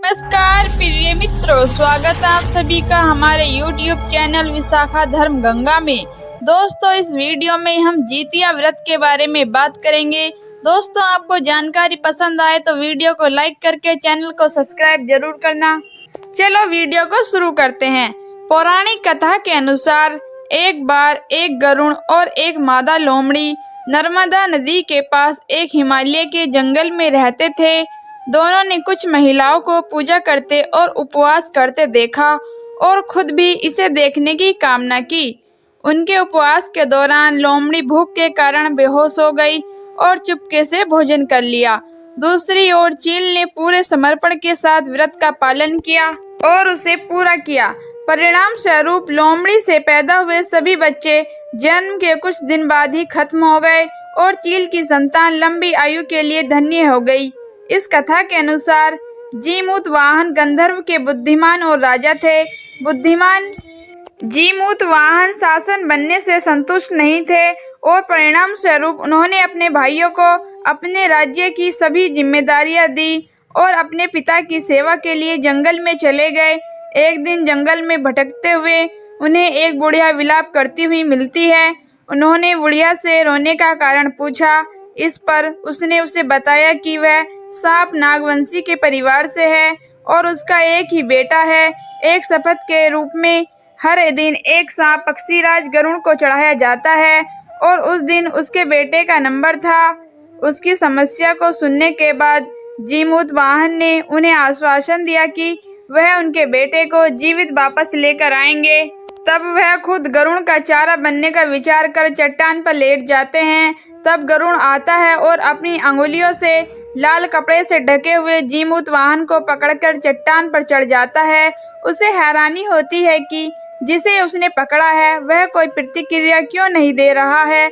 नमस्कार प्रिय मित्रों, स्वागत है आप सभी का हमारे YouTube चैनल विशाखा धर्म गंगा में। दोस्तों, इस वीडियो में हम जितिया व्रत के बारे में बात करेंगे। दोस्तों, आपको जानकारी पसंद आए तो वीडियो को लाइक करके चैनल को सब्सक्राइब जरूर करना। चलो वीडियो को शुरू करते हैं। पौराणिक कथा के अनुसार एक बार एक गरुड़ और एक मादा लोमड़ी नर्मदा नदी के पास एक हिमालय के जंगल में रहते थे। दोनों ने कुछ महिलाओं को पूजा करते और उपवास करते देखा और खुद भी इसे देखने की कामना की। उनके उपवास के दौरान लोमड़ी भूख के कारण बेहोश हो गई और चुपके से भोजन कर लिया। दूसरी ओर चील ने पूरे समर्पण के साथ व्रत का पालन किया और उसे पूरा किया। परिणाम स्वरूप लोमड़ी से पैदा हुए सभी बच्चे जन्म के कुछ दिन बाद ही खत्म हो गए और चील की संतान लंबी आयु के लिए धन्य हो गई। इस कथा के अनुसार जीमूत वाहन गंधर्व के बुद्धिमान और राजा थे। बुद्धिमान जीमूत वाहन शासन बनने से संतुष्ट नहीं थे और परिणाम स्वरूप उन्होंने अपने भाइयों को अपने राज्य की सभी जिम्मेदारियां दी और अपने पिता की सेवा के लिए जंगल में चले गए। एक दिन जंगल में भटकते हुए उन्हें एक बुढ़िया विलाप करती हुई मिलती है। उन्होंने बुढ़िया से रोने का कारण पूछा। इस पर उसने उसे बताया कि वह सांप नागवंशी के परिवार से है और उसका एक ही बेटा है। एक शपथ के रूप में हर दिन एक सांप पक्षीराज गरुड़ को चढ़ाया जाता है और उस दिन उसके बेटे का नंबर था। उसकी समस्या को सुनने के बाद जीमूत वाहन ने उन्हें आश्वासन दिया कि वह उनके बेटे को जीवित वापस लेकर आएंगे। तब वह खुद गरुड़ का चारा बनने का विचार कर चट्टान पर लेट जाते हैं। तब गरुड़ आता है और अपनी अंगुलियों से लाल कपड़े से ढके हुए जीमूत वाहन को पकड़कर चट्टान पर चढ़ जाता है। उसे हैरानी होती है कि जिसे उसने पकड़ा है वह कोई प्रतिक्रिया क्यों नहीं दे रहा है।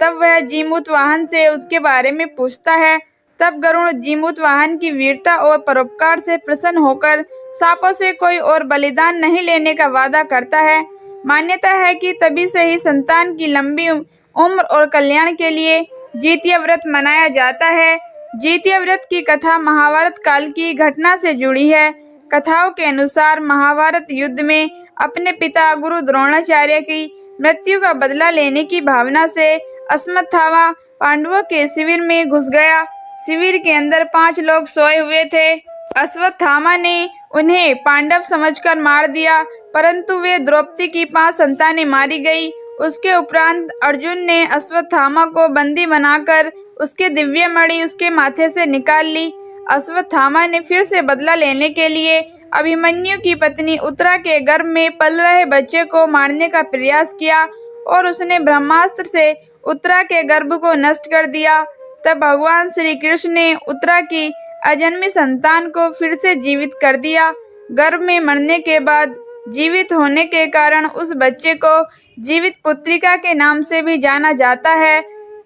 तब वह जीमूत वाहन से उसके बारे में पूछता है। तब गरुड़ जीमूत वाहन की वीरता और परोपकार से प्रसन्न होकर सांपों से कोई और बलिदान नहीं लेने का वादा करता है। मान्यता है कि तभी से ही संतान की लंबी उम्र और कल्याण के लिए जितिया व्रत मनाया जाता है। जितिया व्रत की कथा महाभारत काल की घटना से जुड़ी है। कथाओं के अनुसार महाभारत युद्ध में अपने पिता गुरु द्रोणाचार्य की मृत्यु का बदला लेने की भावना से अश्वत्थामा पांडवों के शिविर में घुस गया। शिविर के अंदर 5 लोग सोए हुए थे। अश्वत्थामा ने उन्हें पांडव समझकर मार दिया, परंतु वे द्रौपदी की 5 संतानें मारी गई। उसके उपरांत अर्जुन ने अश्वत्थामा को बंदी बनाकर उसके दिव्य मणि उसके माथे से निकाल ली। अश्वत्थामा ने फिर से बदला लेने के लिए अभिमन्यु की पत्नी उत्तरा के गर्भ में पल रहे बच्चे को मारने का प्रयास किया और उसने ब्रह्मास्त्र से उत्तरा के गर्भ को नष्ट कर दिया। तब भगवान श्री कृष्ण ने उत्तरा की अजन्मी संतान को फिर से जीवित कर दिया। गर्भ में मरने के बाद जीवित होने के कारण उस बच्चे को जीवित पुत्रिका के नाम से भी जाना जाता है।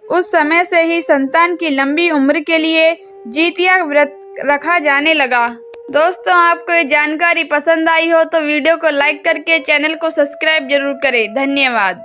उस समय से ही संतान की लंबी उम्र के लिए जितिया व्रत रखा जाने लगा। दोस्तों, आपको ये जानकारी पसंद आई हो तो वीडियो को लाइक करके चैनल को सब्सक्राइब जरूर करें। धन्यवाद।